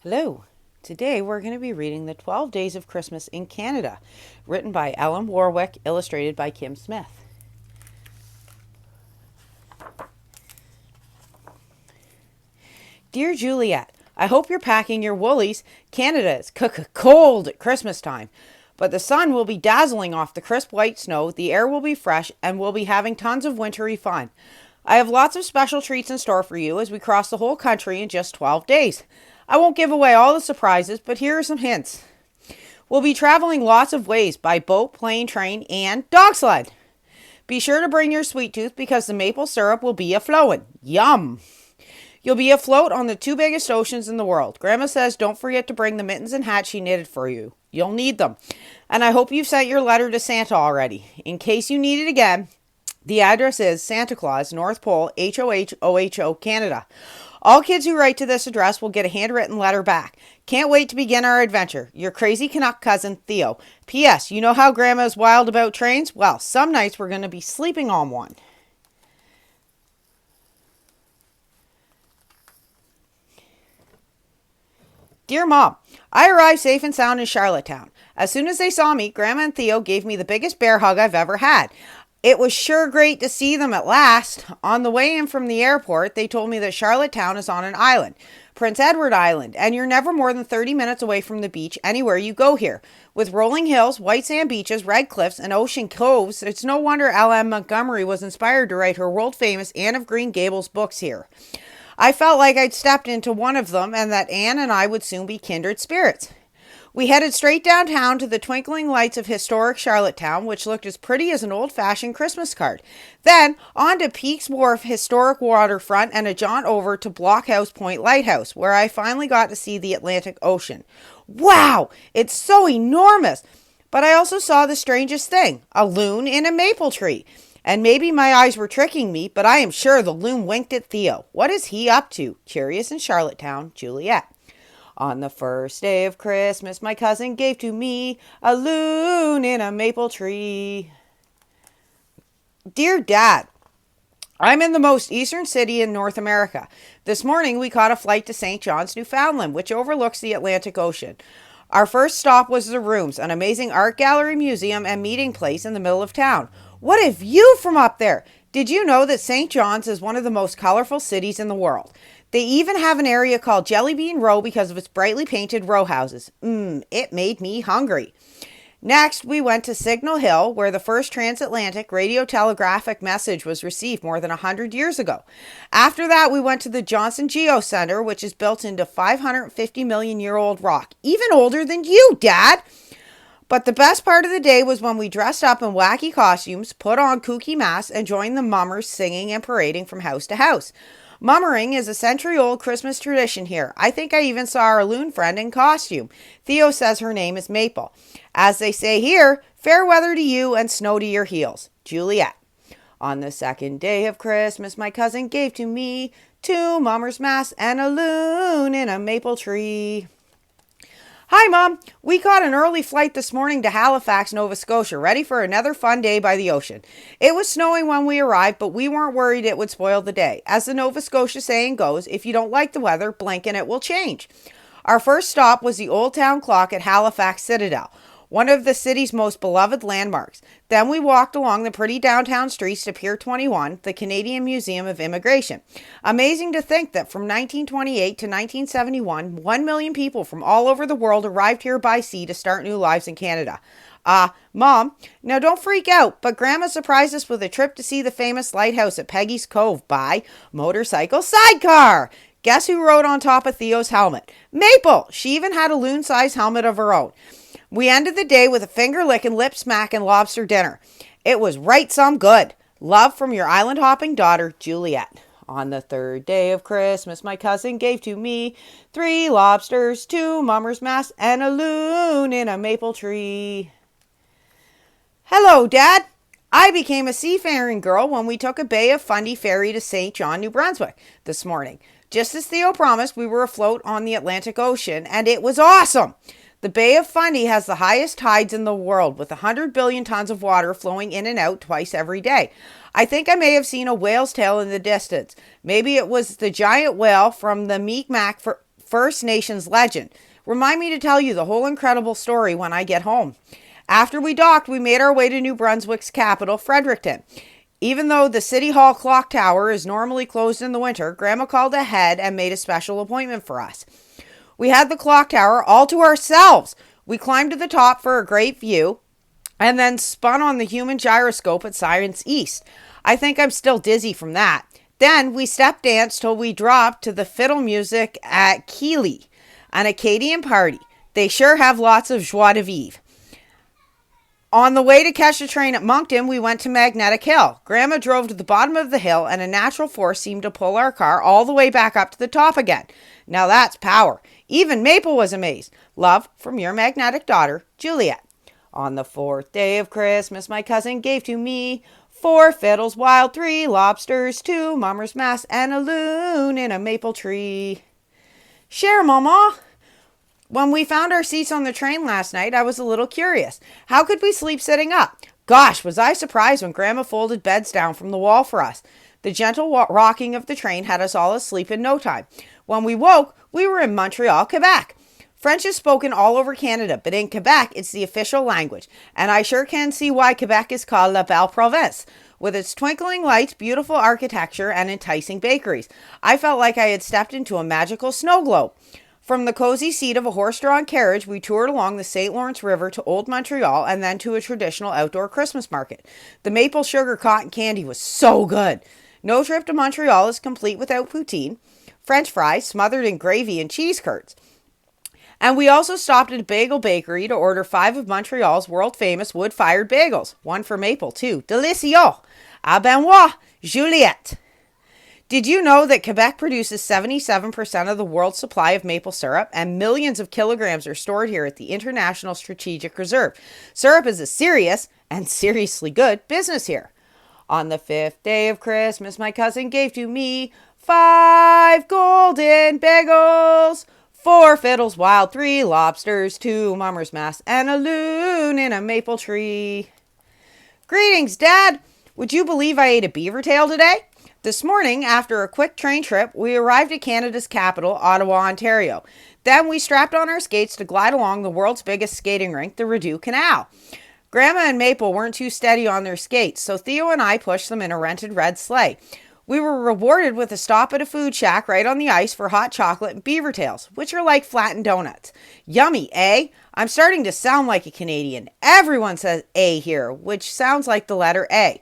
Hello. Today we're going to be reading The 12 Days of Christmas in Canada, written by Ellen Warwick, illustrated by Kim Smith. Dear Juliette, I hope you're packing your woolies. Canada is cold at Christmas time, but the sun will be dazzling off the crisp white snow, the air will be fresh, and we'll be having tons of wintry fun. I have lots of special treats in store for you as we cross the whole country in just 12 days. I won't give away all the surprises, but here are some hints. We'll be traveling lots of ways by boat, plane, train, and dog sled. Be sure to bring your sweet tooth because the maple syrup will be a-flowin'. Yum! You'll be afloat on the two biggest oceans in the world. Grandma says don't forget to bring the mittens and hat she knitted for you. You'll need them. And I hope you've sent your letter to Santa already. In case you need it again, the address is Santa Claus, North Pole, HOHOHO, Canada. All kids who write to this address will get a handwritten letter back. Can't wait to begin our adventure. Your crazy Canuck cousin, Theo. P.S. You know how Grandma is wild about trains? Well, some nights we're going to be sleeping on one. Dear Mom, I arrived safe and sound in Charlottetown. As soon as they saw me, Grandma and Theo gave me the biggest bear hug I've ever had. It was sure great to see them at last. On the way in from the airport, they told me that Charlottetown is on an island, Prince Edward Island, and you're never more than 30 minutes away from the beach anywhere you go here. With rolling hills, white sand beaches, red cliffs, and ocean coves, it's no wonder L.M. Montgomery was inspired to write her world-famous Anne of Green Gables books here. I felt like I'd stepped into one of them and that Anne and I would soon be kindred spirits. We headed straight downtown to the twinkling lights of historic Charlottetown, which looked as pretty as an old-fashioned Christmas card. Then, on to Peaks Wharf historic waterfront and a jaunt over to Blockhouse Point Lighthouse, where I finally got to see the Atlantic Ocean. Wow! It's so enormous! But I also saw the strangest thing, a loon in a maple tree. And maybe my eyes were tricking me, but I am sure the loon winked at Theo. What is he up to? Curious in Charlottetown, Juliette. On the first day of Christmas, my cousin gave to me a loon in a maple tree. Dear Dad, I'm in the most eastern city in North America. This morning, we caught a flight to St. John's, Newfoundland, which overlooks the Atlantic Ocean. Our first stop was the Rooms, an amazing art gallery, museum, and meeting place in the middle of town. What a view from up there! Did you know that St. John's is one of the most colorful cities in the world? They even have an area called Jelly Bean Row because of its brightly painted row houses. It made me hungry. Next, we went to Signal Hill, where the first transatlantic radio-telegraphic message was received more than 100 years ago. After that, we went to the Johnson Geocenter, which is built into 550 million-year-old rock. Even older than you, Dad! But the best part of the day was when we dressed up in wacky costumes, put on kooky masks, and joined the mummers singing and parading from house to house. Mummering is a century-old Christmas tradition here. I think I even saw our loon friend in costume. Theo says her name is Maple. As they say here, fair weather to you and snow to your heels. Juliette. On the second day of Christmas, my cousin gave to me 2 mummers' masks and a loon in a maple tree. Hi, Mom. We caught an early flight this morning to Halifax, Nova Scotia, ready for another fun day by the ocean. It was snowing when we arrived, but we weren't worried it would spoil the day. As the Nova Scotia saying goes, if you don't like the weather, blink and it will change. Our first stop was the Old Town Clock at Halifax Citadel, one of the city's most beloved landmarks. Then we walked along the pretty downtown streets to Pier 21, the Canadian Museum of Immigration. Amazing to think that from 1928 to 1971, 1 million people from all over the world arrived here by sea to start new lives in Canada. Mom, now don't freak out, but Grandma surprised us with a trip to see the famous lighthouse at Peggy's Cove by motorcycle sidecar. Guess who rode on top of Theo's helmet? Maple! She even had a loon-sized helmet of her own. We ended the day with a finger-licking, lip-smacking lobster dinner. It was right some good. Love from your island-hopping daughter, Juliette. On the third day of Christmas, my cousin gave to me 3 lobsters, 2 mummers' masks, and a loon in a maple tree. Hello, Dad. I became a seafaring girl when we took a Bay of Fundy ferry to St. John, New Brunswick this morning. Just as Theo promised, we were afloat on the Atlantic Ocean, and it was awesome. The Bay of Fundy has the highest tides in the world, with 100 billion tons of water flowing in and out twice every day. I think I may have seen a whale's tail in the distance. Maybe it was the giant whale from the Mi'kmaq First Nations legend. Remind me to tell you the whole incredible story when I get home. After we docked, we made our way to New Brunswick's capital, Fredericton. Even though the City Hall clock tower is normally closed in the winter, Grandma called ahead and made a special appointment for us. We had the clock tower all to ourselves. We climbed to the top for a great view and then spun on the human gyroscope at Science East. I think I'm still dizzy from that. Then we step danced till we dropped to the fiddle music at Keeley, an Acadian party. They sure have lots of joie de vivre. On the way to catch the train at Moncton, we went to Magnetic Hill. Grandma drove to the bottom of the hill, and a natural force seemed to pull our car all the way back up to the top again. Now that's power. Even Maple was amazed. Love from your magnetic daughter, Juliette. On the 4th day of Christmas, my cousin gave to me 4 fiddles wild, 3 lobsters, 2 mummers mass, and a loon in a maple tree. Share, Mama. When we found our seats on the train last night, I was a little curious. How could we sleep sitting up? Gosh, was I surprised when Grandma folded beds down from the wall for us. The gentle rocking of the train had us all asleep in no time. When we woke, we were in Montreal, Quebec. French is spoken all over Canada, but in Quebec, it's the official language. And I sure can see why Quebec is called La Belle Province. With its twinkling lights, beautiful architecture, and enticing bakeries, I felt like I had stepped into a magical snow globe. From the cozy seat of a horse-drawn carriage, we toured along the St. Lawrence River to Old Montreal and then to a traditional outdoor Christmas market. The maple sugar cotton candy was so good. No trip to Montreal is complete without poutine, French fries smothered in gravy and cheese curds. And we also stopped at a bagel bakery to order 5 of Montreal's world-famous wood-fired bagels. One for Maple, too. Délicieux! À ben moi, Juliette! Did you know that Quebec produces 77% of the world's supply of maple syrup, and millions of kilograms are stored here at the International Strategic Reserve? Syrup is a serious, and seriously good, business here. On the 5th day of Christmas, my cousin gave to me 5 golden bagels, 4 fiddles wild, 3 lobsters, 2 mummers mass, and a loon in a maple tree. Greetings, Dad! Would you believe I ate a beaver tail today? This morning, after a quick train trip, we arrived at Canada's capital, Ottawa, Ontario. Then we strapped on our skates to glide along the world's biggest skating rink, the Rideau Canal. Grandma and Maple weren't too steady on their skates, so Theo and I pushed them in a rented red sleigh. We were rewarded with a stop at a food shack right on the ice for hot chocolate and beaver tails, which are like flattened donuts. Yummy, eh? I'm starting to sound like a Canadian. Everyone says A here, which sounds like the letter A.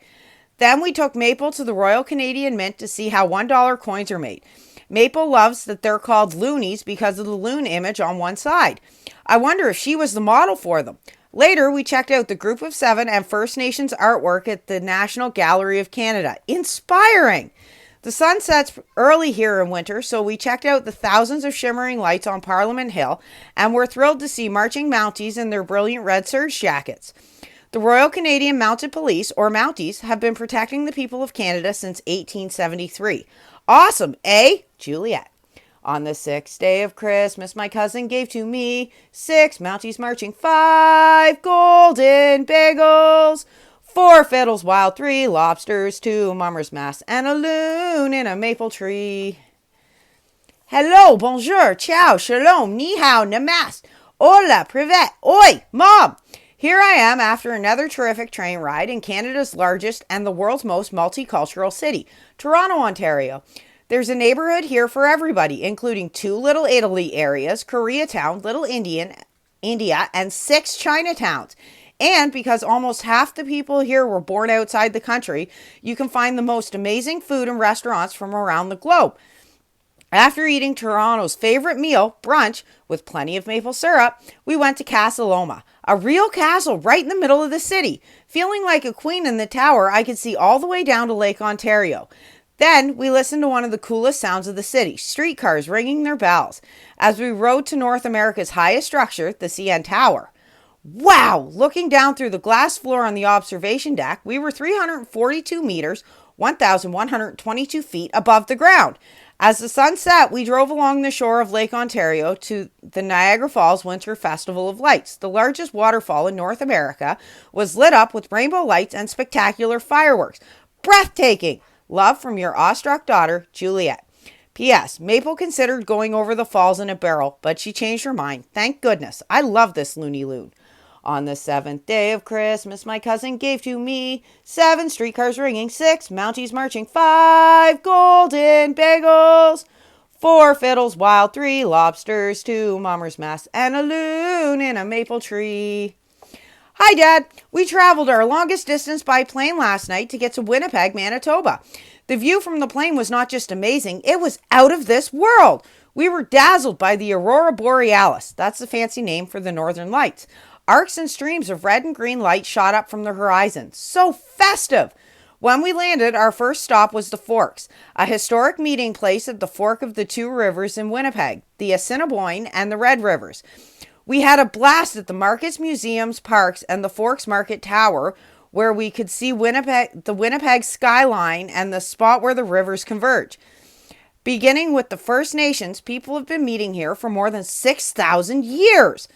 Then we took Maple to the Royal Canadian Mint to see how $1 coins are made. Maple loves that they're called loonies because of the loon image on one side. I wonder if she was the model for them. Later, we checked out the Group of 7 and First Nations artwork at the National Gallery of Canada. Inspiring! The sun sets early here in winter, so we checked out the thousands of shimmering lights on Parliament Hill, and we're thrilled to see marching Mounties in their brilliant red serge jackets. The Royal Canadian Mounted Police, or Mounties, have been protecting the people of Canada since 1873. Awesome, eh? Juliette. On the 6th day of Christmas, my cousin gave to me 6 Mounties marching, 5 golden bagels, 4 fiddles wild, 3 lobsters, 2 mummers mass, and a loon in a maple tree. Hello, bonjour, ciao, shalom, ni hao, namaste, hola, privet, oi, mom. Here I am after another terrific train ride in Canada's largest and the world's most multicultural city, Toronto, Ontario. There's a neighborhood here for everybody, including 2 Little Italy areas, Koreatown, Little India, and 6 Chinatowns. And because almost half the people here were born outside the country, you can find the most amazing food and restaurants from around the globe. After eating Toronto's favorite meal, brunch, with plenty of maple syrup, we went to Castle Oma, a real castle right in the middle of the city. Feeling like a queen in the tower, I could see all the way down to Lake Ontario. Then we listened to one of the coolest sounds of the city, streetcars ringing their bells, as we rode to North America's highest structure, the CN Tower. Wow! Looking down through the glass floor on the observation deck, we were 342 meters, 1,122 feet above the ground. As the sun set, we drove along the shore of Lake Ontario to the Niagara Falls Winter Festival of Lights. The largest waterfall in North America was lit up with rainbow lights and spectacular fireworks. Breathtaking! Love from your awestruck daughter, Juliette. P.S. Maple considered going over the falls in a barrel, but she changed her mind. Thank goodness. I love this Looney Loon. On the 7th day of Christmas, my cousin gave to me 7 streetcars ringing, 6 Mounties marching, 5 golden bagels, 4 fiddles wild, 3 lobsters, 2 mummers mass, and a loon in a maple tree. Hi, Dad. We traveled our longest distance by plane last night to get to Winnipeg, Manitoba. The view from the plane was not just amazing, it was out of this world. We were dazzled by the Aurora Borealis. That's the fancy name for the northern lights. Arcs and streams of red and green light shot up from the horizon. So festive! When we landed, our first stop was the Forks, a historic meeting place at the fork of the 2 rivers in Winnipeg, the Assiniboine and the Red Rivers. We had a blast at the markets, museums, parks, and the Forks Market Tower, where we could see the Winnipeg skyline and the spot where the rivers converge. Beginning with the First Nations, people have been meeting here for more than 6,000 years.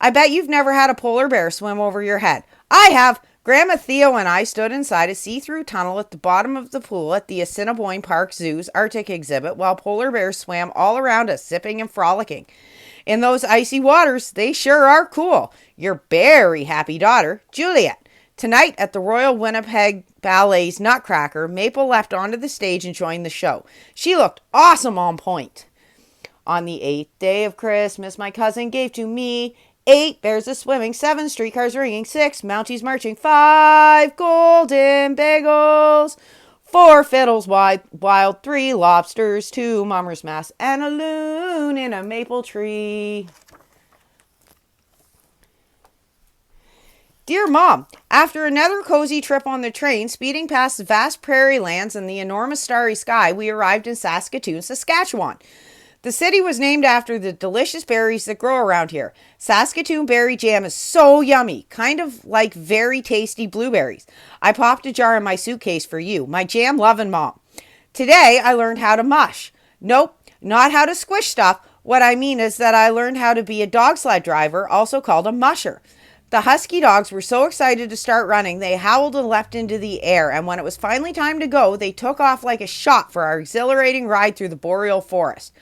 I bet you've never had a polar bear swim over your head. I have. Grandma Theo and I stood inside a see-through tunnel at the bottom of the pool at the Assiniboine Park Zoo's Arctic exhibit while polar bears swam all around us, sipping and frolicking. In those icy waters, they sure are cool. Your very happy daughter, Juliette. Tonight at the Royal Winnipeg Ballet's Nutcracker, Maple left onto the stage and joined the show. She looked awesome on point. On the 8th day of Christmas, my cousin gave to me 8 bears a-swimming, 7 streetcars ringing, 6 Mounties marching, 5 golden bagels, 4 fiddles wild, 3 lobsters, 2 mummers mass, and a loon in a maple tree. Dear Mom, after another cozy trip on the train, speeding past the vast prairie lands and the enormous starry sky, we arrived in Saskatoon, Saskatchewan. The city was named after the delicious berries that grow around here. Saskatoon berry jam is so yummy, kind of like very tasty blueberries. I popped a jar in my suitcase for you, my jam-loving mom. Today, I learned how to mush. Nope, not how to squish stuff. What I mean is that I learned how to be a dog sled driver, also called a musher. The husky dogs were so excited to start running, they howled and leapt into the air, and when it was finally time to go, they took off like a shot for our exhilarating ride through the boreal forest.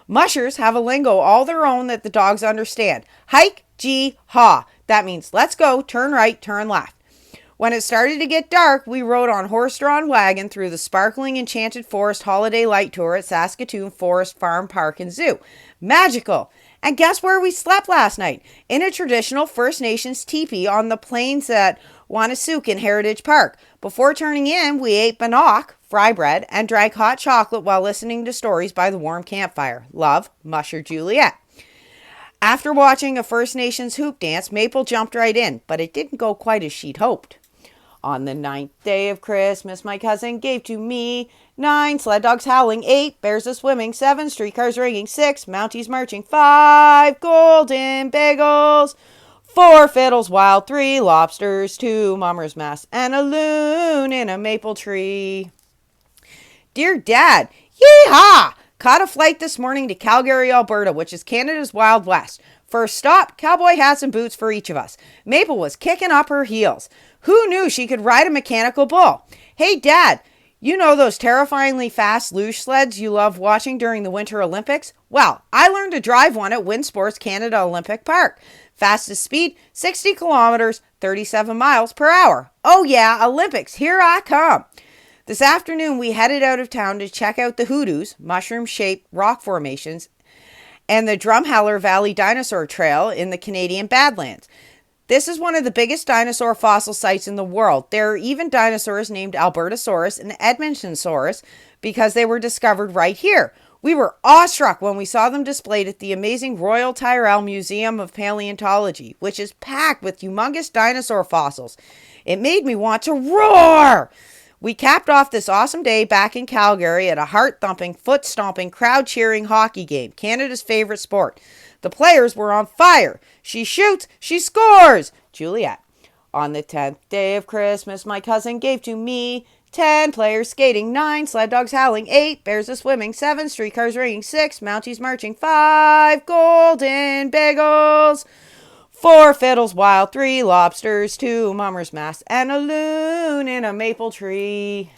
Mushers have a lingo all their own that the dogs understand. Hike, gee, haw. That means let's go, turn right, turn left. When it started to get dark, we rode on horse-drawn wagon through the sparkling enchanted forest holiday light tour at Saskatoon Forest Farm Park and Zoo. Magical! And guess where we slept last night? In a traditional First Nations teepee on the plains at Wanasuk in Heritage Park. Before turning in, we ate bannock, fry bread, and drank hot chocolate while listening to stories by the warm campfire. Love, Musher Juliette. After watching a First Nations hoop dance, Maple jumped right in, but it didn't go quite as she'd hoped. On the 9th day of Christmas, my cousin gave to me 9 sled dogs howling, 8 bears a-swimming, 7 streetcars ringing, 6 Mounties marching, 5 golden bagels, 4 fiddles wild, 3 lobsters, 2 mummers mass, and a loon in a maple tree. Dear Dad, yee-haw! Caught a flight this morning to Calgary, Alberta, which is Canada's Wild West. First stop, cowboy hats and boots for each of us. Maple was kicking up her heels. Who knew she could ride a mechanical bull? Hey, Dad, you know those terrifyingly fast luge sleds you love watching during the Winter Olympics? Well, I learned to drive one at Winsports Canada Olympic Park. Fastest speed, 60 kilometers, 37 miles per hour. Oh yeah, Olympics, here I come. This afternoon, we headed out of town to check out the hoodoos, mushroom-shaped rock formations, and the Drumheller Valley Dinosaur Trail in the Canadian Badlands. This is one of the biggest dinosaur fossil sites in the world. There are even dinosaurs named Albertosaurus and Edmontonsaurus because they were discovered right here. We were awestruck when we saw them displayed at the amazing Royal Tyrrell Museum of Paleontology, which is packed with humongous dinosaur fossils. It made me want to roar! We capped off this awesome day back in Calgary at a heart-thumping, foot-stomping, crowd-cheering hockey game, Canada's favorite sport. The players were on fire. She shoots, she scores! Juliette. On the 10th day of Christmas, my cousin gave to me 10 players skating, 9 sled dogs howling, 8 bears a-swimming, 7 streetcars ringing, 6 Mounties marching, 5 golden bagels, 4 fiddles wild, 3 lobsters, 2 mummers mass, and a loon in a maple tree.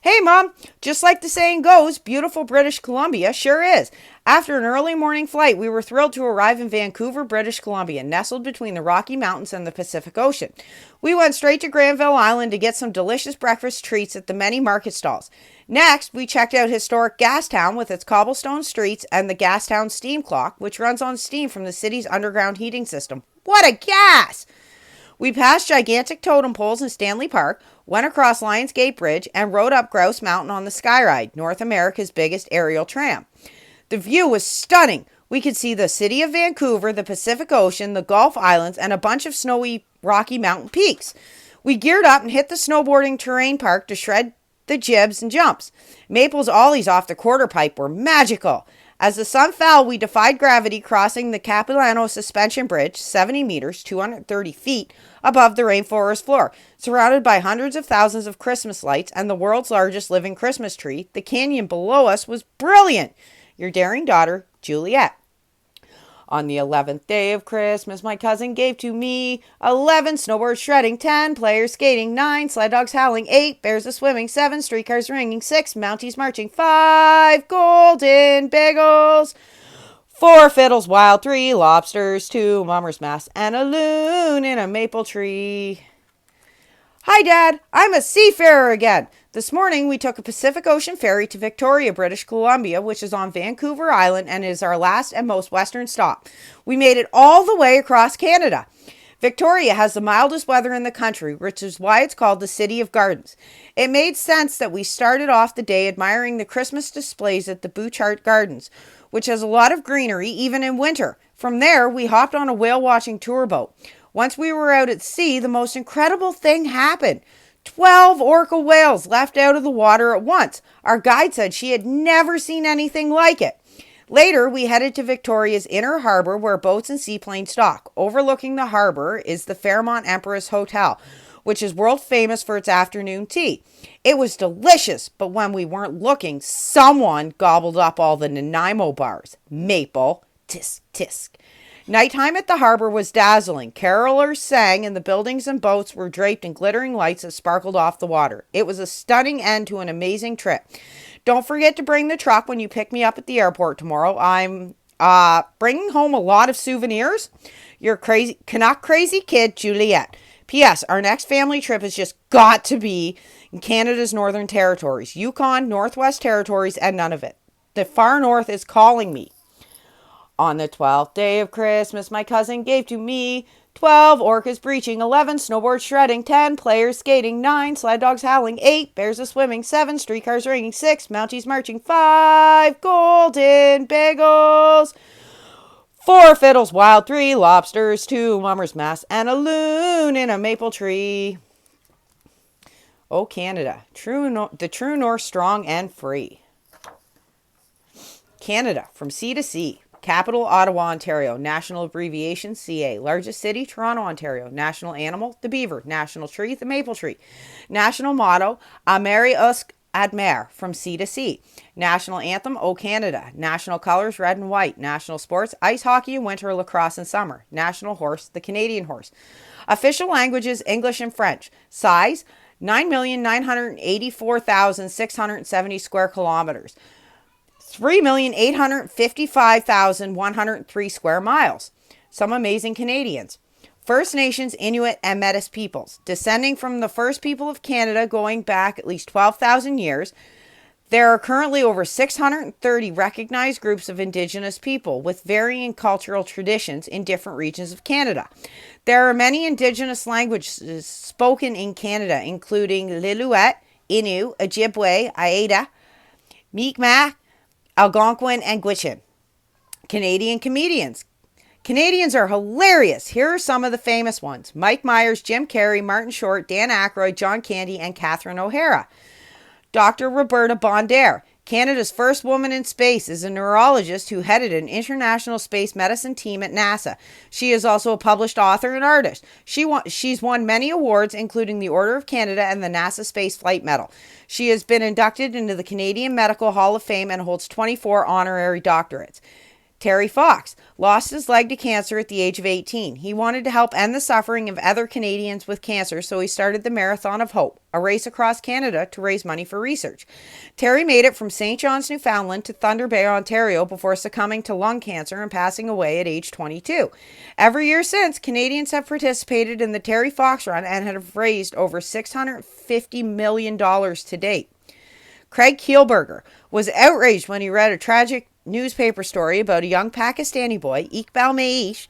Hey, Mom, just like the saying goes, beautiful British Columbia sure is. After an early morning flight, we were thrilled to arrive in Vancouver, British Columbia, nestled between the Rocky Mountains and the Pacific Ocean. We went straight to Granville Island to get some delicious breakfast treats at the many market stalls. Next, we checked out historic Gastown with its cobblestone streets and the Gastown steam clock, which runs on steam from the city's underground heating system. What a gas! We passed gigantic totem poles in Stanley Park, went across Lionsgate Bridge, and rode up Grouse Mountain on the Skyride, North America's biggest aerial tram. The view was stunning. We could see the city of Vancouver, the Pacific Ocean, the Gulf Islands, and a bunch of snowy Rocky Mountain peaks. We geared up and hit the snowboarding terrain park to shred the jibs and jumps. Maple's ollies off the quarter pipe were magical. As the sun fell, we defied gravity, crossing the Capilano Suspension Bridge, 70 meters, 230 feet, above the rainforest floor. Surrounded by hundreds of thousands of Christmas lights and the world's largest living Christmas tree, the canyon below us was brilliant. Your daring daughter, Juliette. On the 11th day of Christmas, my cousin gave to me 11 snowboards shredding, 10 players skating, 9 sled dogs howling, 8 bears a swimming, 7 streetcars ringing, 6 mounties marching, 5 golden bagels, 4 fiddles wild, 3 lobsters, 2 mummers mass, and a loon in a maple tree. Hi, Dad. I'm a seafarer again. This morning, we took a Pacific Ocean ferry to Victoria, British Columbia, which is on Vancouver Island and is our last and most western stop. We made it all the way across Canada. Victoria has the mildest weather in the country, which is why it's called the City of Gardens. It made sense that we started off the day admiring the Christmas displays at the Bouchard Gardens, which has a lot of greenery even in winter. From there, we hopped on a whale-watching tour boat. Once we were out at sea, the most incredible thing happened. 12 orca whales left out of the water at once. Our guide said she had never seen anything like it. Later, we headed to Victoria's inner harbor where boats and seaplanes dock. Overlooking the harbor is the Fairmont Empress Hotel, which is world famous for its afternoon tea. It was delicious, but when we weren't looking, someone gobbled up all the Nanaimo bars. Maple, tisk, tisk. Nighttime at the harbor was dazzling. Carolers sang and the buildings and boats were draped in glittering lights that sparkled off the water. It was a stunning end to an amazing trip. Don't forget to bring the truck when you pick me up at the airport tomorrow. I'm bringing home a lot of souvenirs. Your crazy, Canuck crazy kid, Juliette. P.S. Our next family trip has just got to be in Canada's Northern Territories. Yukon, Northwest Territories, and none of it. The far north is calling me. On the 12th day of Christmas, my cousin gave to me 12 orcas breaching, 11 snowboards shredding, 10 players skating, 9 sled dogs howling, 8 bears a swimming, 7 streetcars ringing, 6 mounties marching, 5 golden bagels, 4 fiddles wild, 3 lobsters, 2 mummers mass, and a loon in a maple tree. Oh, Canada, the true north, strong and free. Canada, from sea to sea. Capital, Ottawa, Ontario. National abbreviation, CA. Largest city, Toronto, Ontario. National animal, the beaver. National tree, the maple tree. National motto, Ameri Usk Admer, from sea to sea. National anthem, O Canada. National colors, red and white. National sports, ice hockey in winter, lacrosse in summer. National horse, the Canadian horse. Official languages, English and French. Size, 9,984,670 square kilometers. 3,855,103 square miles. Some amazing Canadians. First Nations, Inuit, and Métis peoples. Descending from the first people of Canada going back at least 12,000 years, there are currently over 630 recognized groups of Indigenous people with varying cultural traditions in different regions of Canada. There are many Indigenous languages spoken in Canada, including Lillooet, Innu, Ojibwe, Aida, Mi'kmaq, Algonquin, and Gwich'in. Canadian comedians. Canadians are hilarious. Here are some of the famous ones. Mike Myers, Jim Carrey, Martin Short, Dan Aykroyd, John Candy, and Catherine O'Hara. Dr. Roberta Bondare. Canada's first woman in space is a neurologist who headed an international space medicine team at NASA. She is also a published author and artist. She's won many awards, including the Order of Canada and the NASA Space Flight Medal. She has been inducted into the Canadian Medical Hall of Fame and holds 24 honorary doctorates. Terry Fox. lost his leg to cancer at the age of 18. He wanted to help end the suffering of other Canadians with cancer, so he started the Marathon of Hope, a race across Canada to raise money for research. Terry made it from St. John's, Newfoundland to Thunder Bay, Ontario before succumbing to lung cancer and passing away at age 22. Every year since, Canadians have participated in the Terry Fox Run and have raised over $650 million to date. Craig Kielburger was outraged when he read a tragic newspaper story about a young Pakistani boy, Iqbal Maish,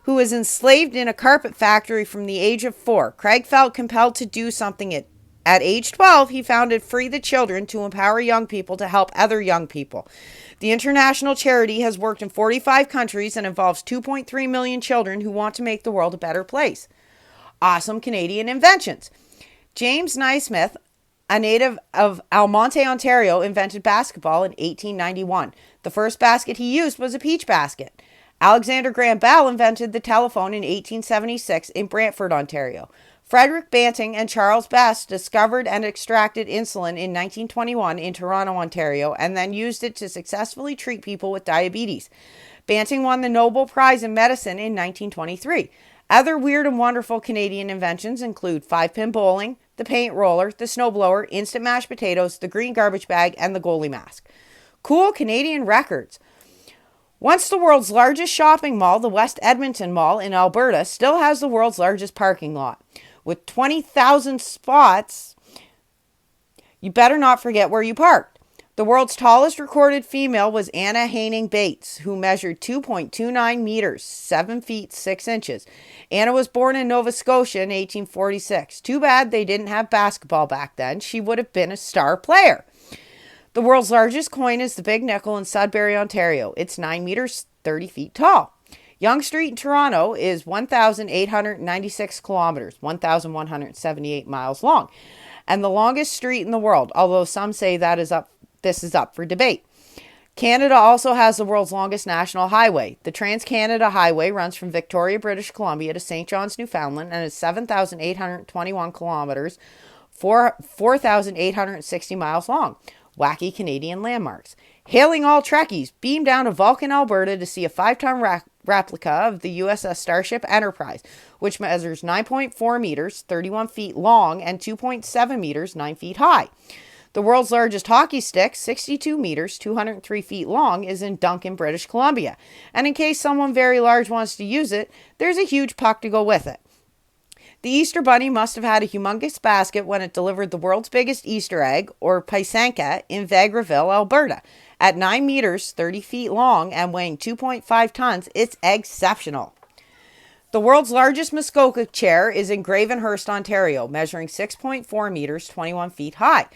who was enslaved in a carpet factory from the age of 4. Craig felt compelled to do something. At age 12, he founded Free the Children to empower young people to help other young people. The international charity has worked in 45 countries and involves 2.3 million children who want to make the world a better place. Awesome Canadian inventions. James Naismith, a native of Almonte, Ontario, invented basketball in 1891. The first basket he used was a peach basket. Alexander Graham Bell invented the telephone in 1876 in Brantford, Ontario. Frederick Banting and Charles Best discovered and extracted insulin in 1921 in Toronto, Ontario, and then used it to successfully treat people with diabetes. Banting won the Nobel Prize in Medicine in 1923. Other weird and wonderful Canadian inventions include 5-pin bowling, the paint roller, the snowblower, instant mashed potatoes, the green garbage bag, and the goalie mask. Cool Canadian records. Once the world's largest shopping mall, the West Edmonton Mall in Alberta, still has the world's largest parking lot. With 20,000 spots, you better not forget where you parked. The world's tallest recorded female was Anna Haining Bates, who measured 2.29 meters, 7 feet 6 inches. Anna was born in Nova Scotia in 1846. Too bad they didn't have basketball back then. She would have been a star player. The world's largest coin is the Big Nickel in Sudbury, Ontario. It's 9 meters, 30 feet tall. Yonge Street in Toronto is 1,896 kilometers, 1,178 miles long, and the longest street in the world, although some say this is up for debate. Canada also has the world's longest national highway. The Trans-Canada Highway runs from Victoria, British Columbia to St. John's, Newfoundland, and is 7,821 kilometers, 4,860 miles long. Wacky Canadian landmarks. Hailing all Trekkies, beam down to Vulcan, Alberta to see a 5-ton replica of the USS Starship Enterprise, which measures 9.4 meters, 31 feet long, and 2.7 meters, 9 feet high. The world's largest hockey stick, 62 meters, 203 feet long, is in Duncan, British Columbia. And in case someone very large wants to use it, there's a huge puck to go with it. The Easter Bunny must have had a humongous basket when it delivered the world's biggest Easter egg, or Pysanka, in Vegreville, Alberta. At 9 meters, 30 feet long, and weighing 2.5 tons, it's exceptional. The world's largest Muskoka chair is in Gravenhurst, Ontario, measuring 6.4 meters, 21 feet high.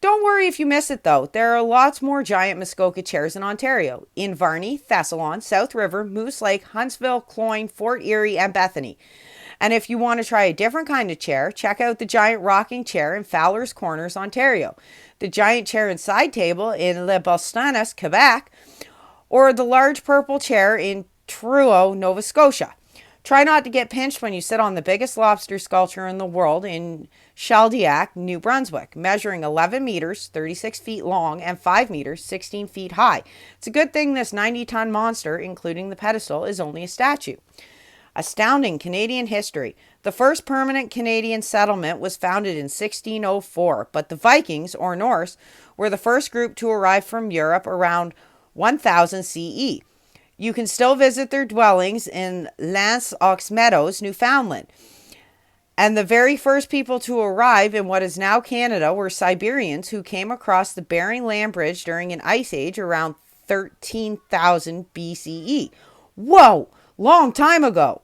Don't worry if you miss it, though. There are lots more giant Muskoka chairs in Ontario, in Varney, Thessalon, South River, Moose Lake, Huntsville, Cloyne, Fort Erie, and Bethany. And if you want to try a different kind of chair, check out the giant rocking chair in Fowler's Corners, Ontario, the giant chair and side table in Les Bostonnais, Quebec, or the large purple chair in Truro, Nova Scotia. Try not to get pinched when you sit on the biggest lobster sculpture in the world in Chaldeiac, New Brunswick, measuring 11 meters, 36 feet long, and 5 meters, 16 feet high. It's a good thing this 90-ton monster, including the pedestal, is only a statue. Astounding Canadian history. The first permanent Canadian settlement was founded in 1604, but the Vikings, or Norse, were the first group to arrive from Europe around 1000 CE. You can still visit their dwellings in L'Anse aux Meadows, Newfoundland. And the very first people to arrive in what is now Canada were Siberians who came across the Bering Land Bridge during an ice age around 13,000 BCE. Whoa! Long time ago!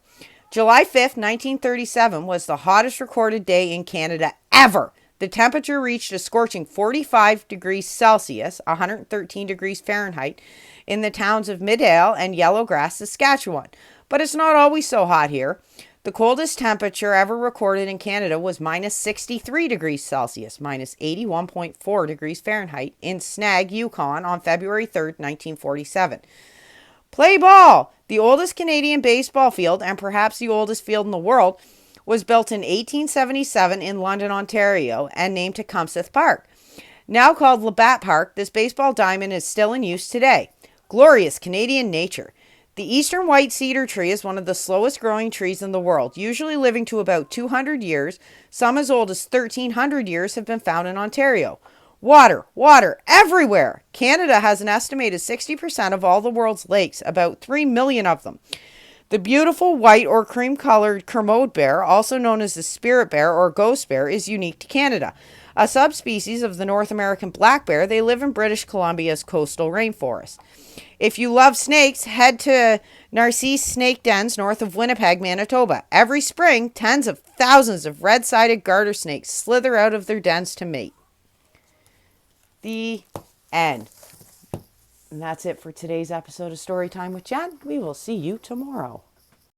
July 5th, 1937 was the hottest recorded day in Canada ever. The temperature reached a scorching 45 degrees Celsius, 113 degrees Fahrenheit, in the towns of Midale and Yellowgrass, Saskatchewan. But it's not always so hot here. The coldest temperature ever recorded in Canada was minus 63 degrees Celsius, minus 81.4 degrees Fahrenheit, in Snag, Yukon on February 3rd, 1947. Play ball! The oldest Canadian baseball field, and perhaps the oldest field in the world, was built in 1877 in London, Ontario, and named Tecumseth Park. Now called Labatt Park, this baseball diamond is still in use today. Glorious Canadian nature. The eastern white cedar tree is one of the slowest growing trees in the world, usually living to about 200 years. Some as old as 1,300 years have been found in Ontario. Water, water, everywhere! Canada has an estimated 60% of all the world's lakes, about 3 million of them. The beautiful white or cream-colored Kermode bear, also known as the spirit bear or ghost bear, is unique to Canada. A subspecies of the North American black bear, they live in British Columbia's coastal rainforest. If you love snakes, head to Narcisse Snake Dens north of Winnipeg, Manitoba. Every spring, tens of thousands of red-sided garter snakes slither out of their dens to mate. The end. And that's it for today's episode of Storytime with Jen. We will see you tomorrow.